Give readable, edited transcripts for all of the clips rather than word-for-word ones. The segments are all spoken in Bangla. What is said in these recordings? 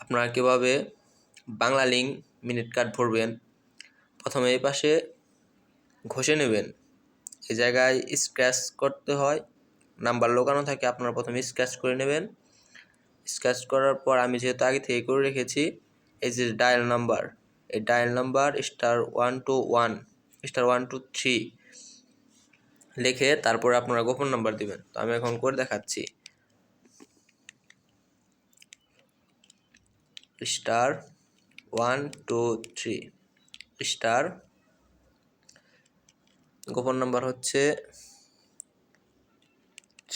আপনারা কীভাবে বাংলা লিঙ্ক মিনিট কার্ড ভরবেন, প্রথমে এই পাশে ঘষে নেবেন। এই জায়গায় স্ক্র্যাচ করতে হয়, নাম্বার লোকানো থাকে, আপনারা প্রথমে স্ক্র্যাচ করে নেবেন। স্ক্র্যাচ করার পর আমি যেহেতু আগে থেকে করে রেখেছি, এই যে ডায়াল নাম্বার, এই ডায়াল নাম্বার *121*123 লিখে তারপরে আপনারা গোপন নাম্বার দিবেন। তো আমি এখন করে দেখাচ্ছি। *123*, গোপন নাম্বার হচ্ছে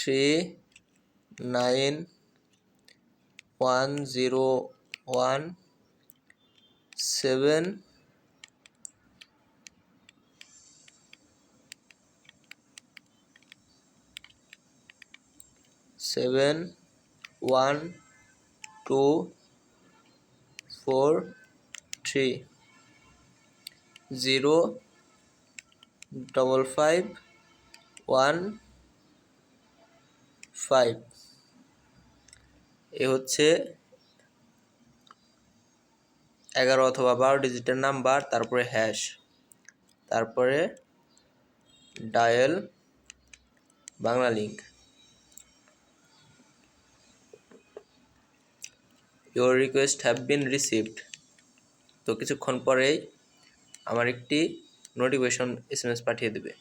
712403515. এ হচ্ছে 11 অথবা 12 ডিজিটের নাম্বার, তারপরে হ্যাশ, তারপরে dial Bangla link. Your request have been received. তো কিছুক্ষণ পরেই আমার একটি নোটিফিকেশন SMS পাঠিয়ে দেবে।